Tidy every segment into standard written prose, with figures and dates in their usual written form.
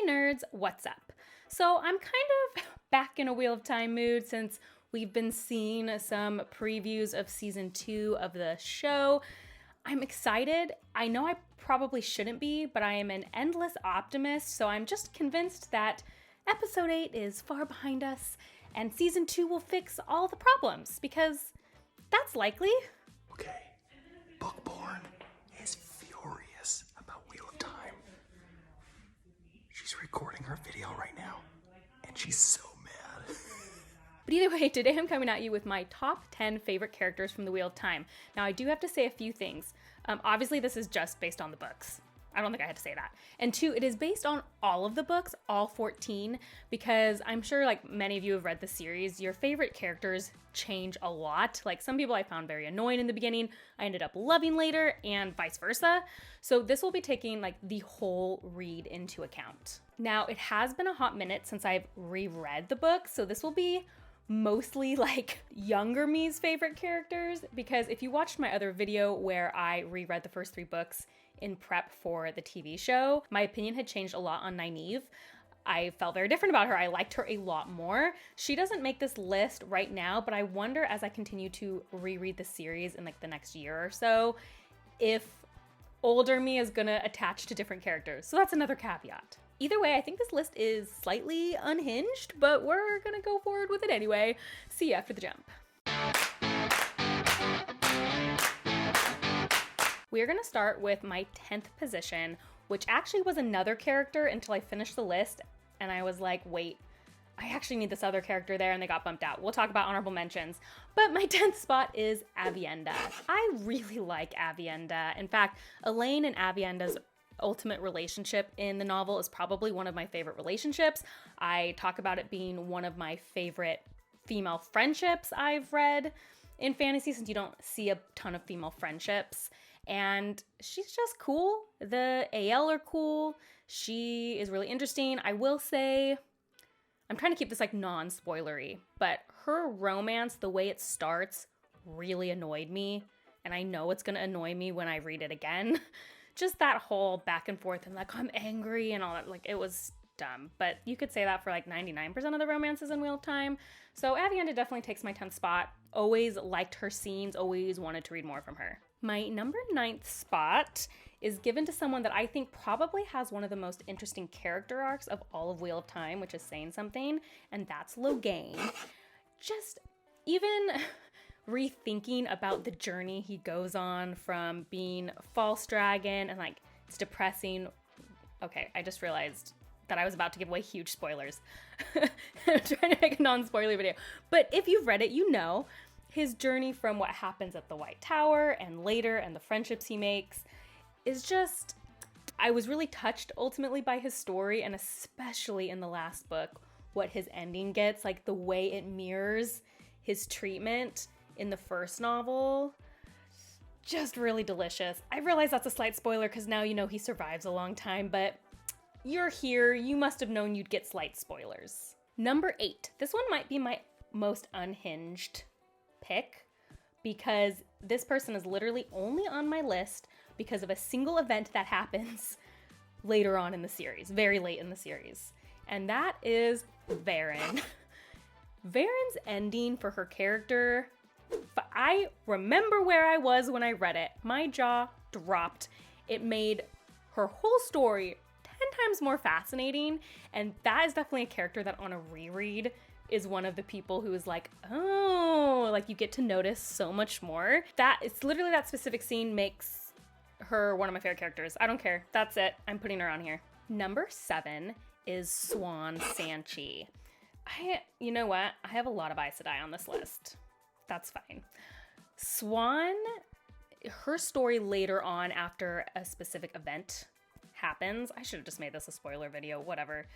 Hey nerds, what's up? So I'm kind of back in a Wheel of Time mood since we've been seeing some previews of season 2 of the show. I'm excited. I know I probably shouldn't be, but I am an endless optimist, so I'm just convinced that episode 8 is far behind us and season 2 will fix all the problems because that's likely. Okay, Bookborn is furious about Wheel of Time. She's recording her video right now, and she's so mad. But either way, today I'm coming at you with my top 10 favorite characters from the Wheel of Time. Now, I do have to say a few things. Obviously, this is just based on the books. I don't think I had to say that. And 2, it is based on all of the books, all 14, because I'm sure like many of you have read the series, your favorite characters change a lot. Like some people I found very annoying in the beginning, I ended up loving later, and vice versa. So this will be taking like the whole read into account. Now, it has been a hot minute since I've reread the book, so this will be mostly like younger me's favorite characters, because if you watched my other video where I reread the first 3 books in prep for the TV show, my opinion had changed a lot on Nynaeve. I felt very different about her. I liked her a lot more. She doesn't make this list right now, but I wonder as I continue to reread the series in like the next year or so, if older me is gonna attach to different characters. So that's another caveat. Either way, I think this list is slightly unhinged, but we're gonna go forward with it anyway. See you after the jump. We're gonna start with my 10th position, which actually was another character until I finished the list, and I was like, wait, I actually need this other character there, and they got bumped out. We'll talk about honorable mentions. But my 10th spot is Aviendha. I really like Aviendha. In fact, Elaine and Aviendha's ultimate relationship in the novel is probably one of my favorite relationships. I talk about it being one of my favorite female friendships I've read in fantasy, since you don't see a ton of female friendships. And she's just cool. The AL are cool. She is really interesting. I will say, I'm trying to keep this like non-spoilery, but her romance, the way it starts, really annoyed me. And I know it's gonna annoy me when I read it again. Just that whole back and forth and like, I'm angry and all that, like it was dumb. But you could say that for like 99% of the romances in Wheel of Time. So Aviendha definitely takes my 10th spot. Always liked her scenes, always wanted to read more from her. My number 9th spot is given to someone that I think probably has one of the most interesting character arcs of all of Wheel of Time, which is saying something, and that's Logain. Just even rethinking about the journey he goes on from being false dragon and like it's depressing. Okay, I just realized that I was about to give away huge spoilers. I'm trying to make a non-spoiler video. But if you've read it, you know his journey from what happens at the White Tower and later and the friendships he makes is just, I was really touched ultimately by his story, and especially in the last book, what his ending gets, like the way it mirrors his treatment in the first novel. Just really delicious. I realize that's a slight spoiler because now you know he survives a long time, but you're here, you must have known you'd get slight spoilers. Number 8. This one might be my most unhinged pick because this person is literally only on my list because of a single event that happens later on in the series, very late in the series. And that is Verin. Verin's ending for her character, I remember where I was when I read it. My jaw dropped. It made her whole story 10 times more fascinating, and that is definitely a character that on a reread is one of the people who is like, oh, like you get to notice so much more. That it's literally that specific scene makes her one of my favorite characters. I don't care. That's it. I'm putting her on here. Number 7 is Siuan Sanchi. You know what? I have a lot of Aes Sedai on this list. That's fine. Siuan, her story later on after a specific event happens. I should have just made this a spoiler video, whatever.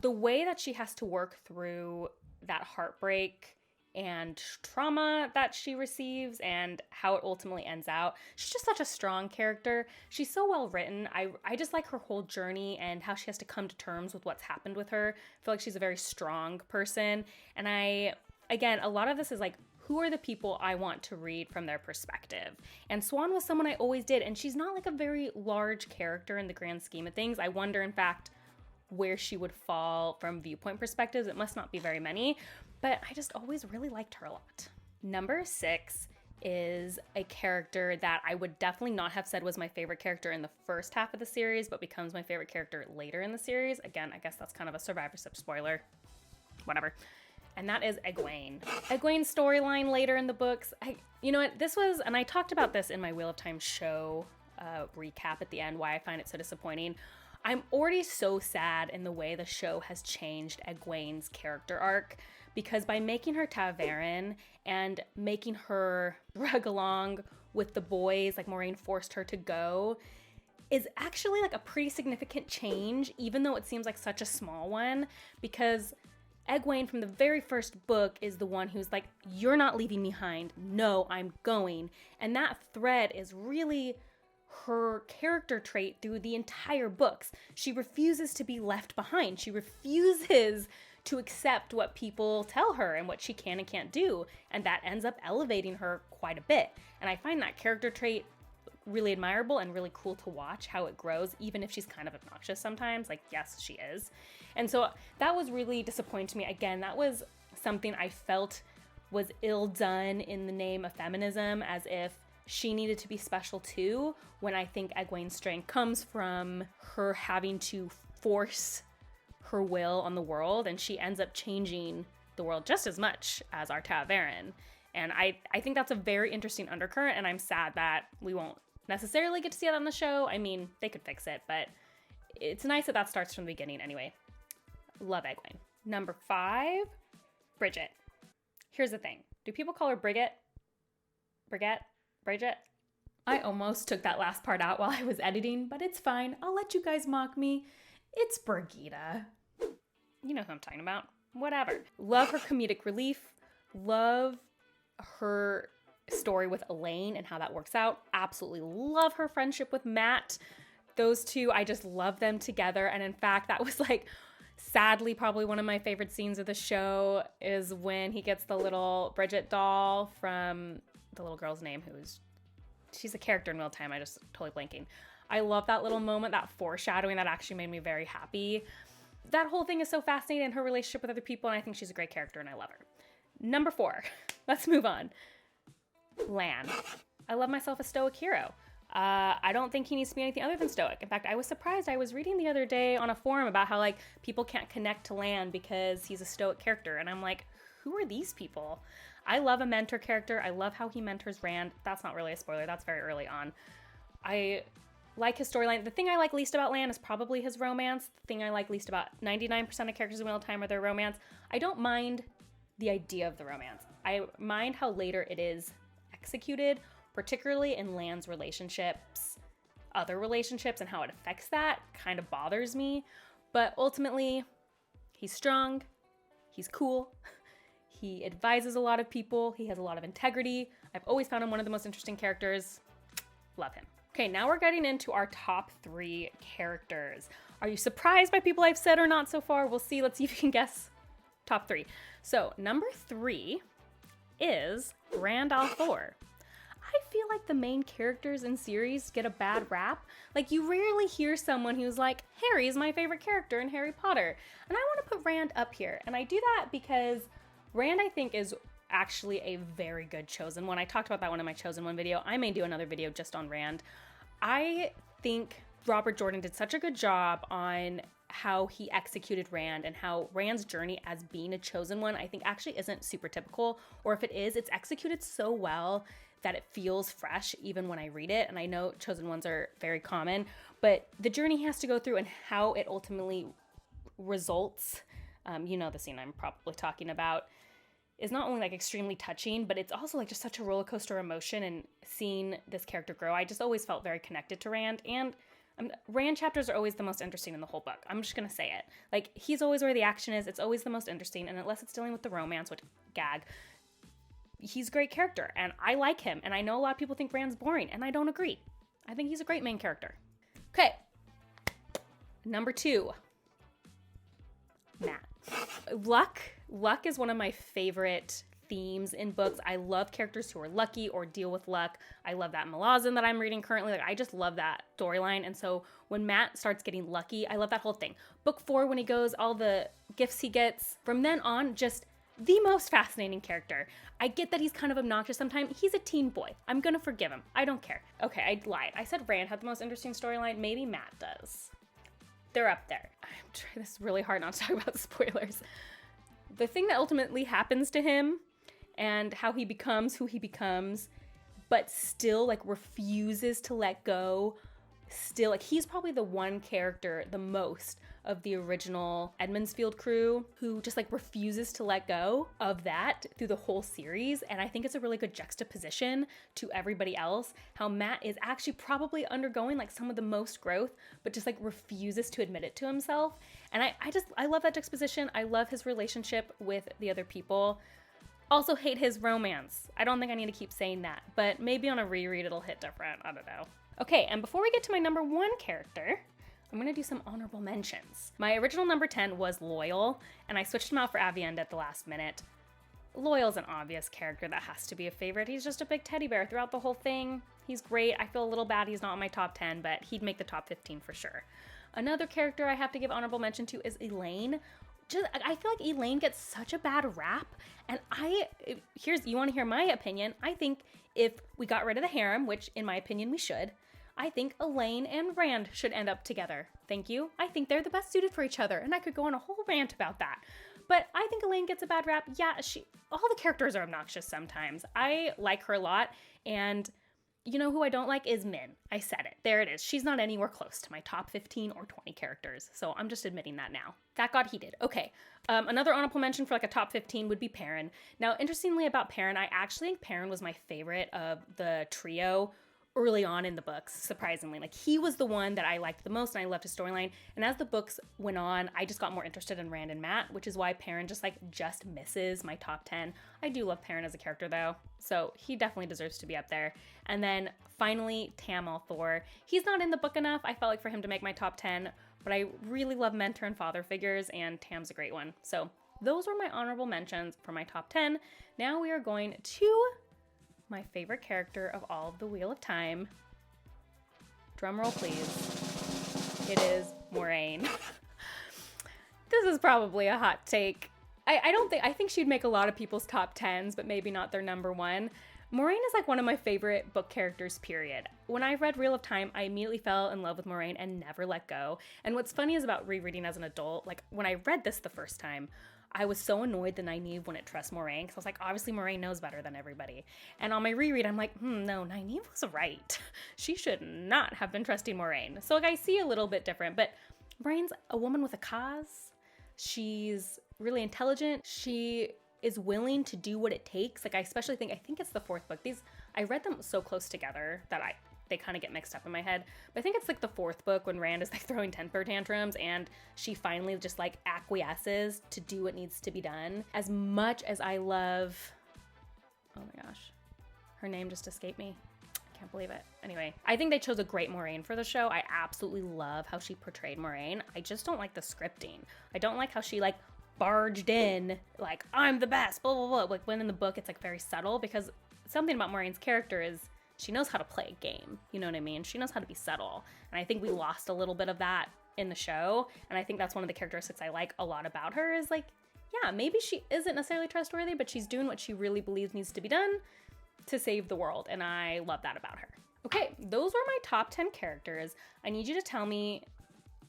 The way that she has to work through that heartbreak and trauma that she receives and how it ultimately ends out. She's just such a strong character. She's so well written. I just like her whole journey and how she has to come to terms with what's happened with her. I feel like she's a very strong person. And again, a lot of this is like, who are the people I want to read from their perspective? And Siuan was someone I always did. And she's not like a very large character in the grand scheme of things. I wonder, in fact, where she would fall from viewpoint perspectives. It must not be very many, but I just always really liked her a lot. Number 6 is a character that I would definitely not have said was my favorite character in the first half of the series, but becomes my favorite character later in the series. Again, I guess that's kind of a survivorship spoiler. Whatever. And that is Egwene. Egwene's storyline later in the books. You know what? This was, and I talked about this in my Wheel of Time show recap at the end, why I find it so disappointing. I'm already so sad in the way the show has changed Egwene's character arc, because by making her ta'veren and making her drug along with the boys, like Moiraine forced her to go, is actually like a pretty significant change, even though it seems like such a small one, because Egwene from the very first book is the one who's like, you're not leaving me behind. No, I'm going. And that thread is really her character trait through the entire books. She refuses to be left behind. She refuses to accept what people tell her and what she can and can't do. And that ends up elevating her quite a bit. And I find that character trait really admirable and really cool to watch how it grows, even if she's kind of obnoxious sometimes. Like, yes, she is. And so that was really disappointing to me. Again, that was something I felt was ill done in the name of feminism, as if she needed to be special too, when I think Egwene's strength comes from her having to force her will on the world, and she ends up changing the world just as much as our ta'veren. And I think that's a very interesting undercurrent, and I'm sad that we won't necessarily get to see that on the show. I mean, they could fix it, but it's nice that that starts from the beginning anyway. Love Egwene. Number 5, Bridget. Here's the thing. Do people call her Brigitte? Brigitte? Bridget? I almost took that last part out while I was editing, but it's fine. I'll let you guys mock me. It's Birgitte. You know who I'm talking about. Whatever. Love her comedic relief. Love her story with Elaine and how that works out. Absolutely love her friendship with Matt. Those two, I just love them together. And in fact, that was like, sadly, probably one of my favorite scenes of the show is when he gets the little Bridget doll from the little girl's name, she's a character in Wheel of Time. I just totally blanking. I love that little moment, that foreshadowing. That actually made me very happy. That whole thing is so fascinating, and her relationship with other people, and I think she's a great character, and I love her. Number 4, let's move on. Lan. I love myself a stoic hero. I don't think he needs to be anything other than stoic. In fact, I was surprised. I was reading the other day on a forum about how like people can't connect to Lan because he's a stoic character, and I'm like, who are these people? I love a mentor character. I love how he mentors Rand. That's not really a spoiler. That's very early on. I like his storyline. The thing I like least about Lan is probably his romance. The thing I like least about 99% of characters in Wheel of Time are their romance. I don't mind the idea of the romance. I mind how later it is executed, particularly in Lan's relationships, other relationships, and how it affects that kind of bothers me. But ultimately, he's strong, he's cool, he advises a lot of people, he has a lot of integrity. I've always found him one of the most interesting characters. Love him. Okay, now we're getting into our top 3 characters. Are you surprised by people I've said or not so far? We'll see. Let's see if you can guess top 3. So, number 3 is Rand al'Thor. I feel like the main characters in series get a bad rap. Like, you rarely hear someone who's like, Harry is my favorite character in Harry Potter. And I want to put Rand up here. And I do that because Rand, I think, is actually a very good chosen one. I talked about that one in my chosen one video. I may do another video just on Rand. I think Robert Jordan did such a good job on how he executed Rand, and how Rand's journey as being a chosen one, I think, actually isn't super typical. Or if it is, it's executed so well that it feels fresh even when I read it. And I know chosen ones are very common, but the journey he has to go through and how it ultimately results, you know the scene I'm probably talking about, is not only like extremely touching, but it's also like just such a roller coaster emotion, and seeing this character grow. I just always felt very connected to Rand, and Rand chapters are always the most interesting in the whole book. I'm just gonna say it. Like, he's always where the action is. It's always the most interesting, and unless it's dealing with the romance, which, gag, he's a great character, and I like him, and I know a lot of people think Rand's boring, and I don't agree. I think he's a great main character. Okay, number 2, Matt. Luck is one of my favorite themes in books. I love characters who are lucky or deal with luck. I love that Malazan that I'm reading currently. Like, I just love that storyline. And so when Matt starts getting lucky, I love that whole thing. Book 4, when he goes, all the gifts he gets. From then on, just the most fascinating character. I get that he's kind of obnoxious sometimes. He's a teen boy. I'm gonna forgive him. I don't care. Okay, I lied. I said Rand had the most interesting storyline. Maybe Matt does. They're up there. I'm trying this really hard not to talk about spoilers. The thing that ultimately happens to him and how he becomes who he becomes, but still like refuses to let go. Still, like, he's probably the one character the most of the original Edmondsfield crew who just like refuses to let go of that through the whole series. And I think it's a really good juxtaposition to everybody else, how Matt is actually probably undergoing like some of the most growth, but just like refuses to admit it to himself. And I love that juxtaposition. I love his relationship with the other people. Also hate his romance. I don't think I need to keep saying that, but maybe on a reread it'll hit different. I don't know. Okay, and before we get to my number 1 character, I'm gonna do some honorable mentions. My original number 10 was Loyal, and I switched him out for Aviendha at the last minute. Loyal's an obvious character that has to be a favorite. He's just a big teddy bear throughout the whole thing. He's great. I feel a little bad he's not in my top 10, but he'd make the top 15 for sure. Another character I have to give honorable mention to is Elaine. I feel like Elaine gets such a bad rap, and you want to hear my opinion. I think if we got rid of the harem, which in my opinion we should, I think Elaine and Rand should end up together. Thank you. I think they're the best suited for each other, and I could go on a whole rant about that. But I think Elaine gets a bad rap. Yeah, all the characters are obnoxious sometimes. I like her a lot, and you know who I don't like is Min. I said it. There it is. She's not anywhere close to my top 15 or 20 characters, so I'm just admitting that now. That got heated. Okay, another honorable mention for like a top 15 would be Perrin. Now, interestingly about Perrin, I actually think Perrin was my favorite of the trio early on in the books, surprisingly. Like, he was the one that I liked the most, and I loved his storyline. And as the books went on, I just got more interested in Rand and Matt, which is why Perrin just misses my top 10. I do love Perrin as a character though, so he definitely deserves to be up there. And then finally, Tam al'Thor. He's not in the book enough, I felt like, for him to make my top 10, but I really love mentor and father figures, and Tam's a great one. So those were my honorable mentions for my top 10. Now we are going to my favorite character of all of the Wheel of Time. Drumroll, please. It is Moiraine. This is probably a hot take. I think she'd make a lot of people's top 10s, but maybe not their number 1. Moiraine is like one of my favorite book characters, period. When I read Wheel of Time, I immediately fell in love with Moiraine and never let go. And what's funny is about rereading as an adult, like when I read this the first time, I was so annoyed that Nynaeve wouldn't trust Moiraine, because I was like, obviously Moiraine knows better than everybody. And on my reread, I'm like, no, Nynaeve was right. She should not have been trusting Moiraine. So like, I see a little bit different, but Moiraine's a woman with a cause. She's really intelligent. She is willing to do what it takes. Like, I think it's the 4th book. I read them so close together that they kind of get mixed up in my head. But I think it's like the 4th book when Rand is like throwing temper tantrums and she finally just like acquiesces to do what needs to be done. As much as I love, oh my gosh, her name just escaped me. I can't believe it. Anyway, I think they chose a great Moiraine for the show. I absolutely love how she portrayed Moiraine. I just don't like the scripting. I don't like how she like barged in like, I'm the best, blah, blah, blah. Like, when in the book it's like very subtle, because something about Moiraine's character is she knows how to play a game, you know what I mean? She knows how to be subtle. And I think we lost a little bit of that in the show. And I think that's one of the characteristics I like a lot about her is like, yeah, maybe she isn't necessarily trustworthy, but she's doing what she really believes needs to be done to save the world. And I love that about her. Okay, those were my top 10 characters. I need you to tell me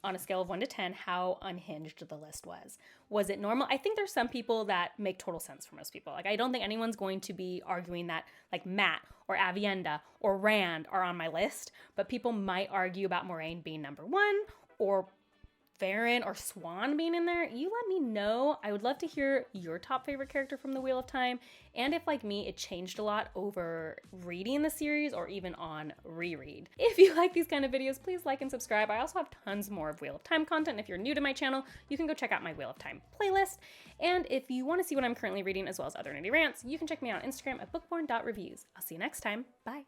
on a scale of 1 to 10 how unhinged the list was. Was it normal? I think there's some people that make total sense for most people. Like, I don't think anyone's going to be arguing that like Matt or Aviendha or Rand are on my list, but people might argue about Moiraine being number 1 or Farron or Swan being in there. You let me know. I would love to hear your top favorite character from the Wheel of Time, and if, like me, it changed a lot over reading the series or even on reread. If you like these kind of videos, please like and subscribe. I also have tons more of Wheel of Time content. If you're new to my channel, you can go check out my Wheel of Time playlist. And if you want to see what I'm currently reading as well as other nerdy rants, you can check me out on Instagram at bookborn.reviews. I'll see you next time. Bye.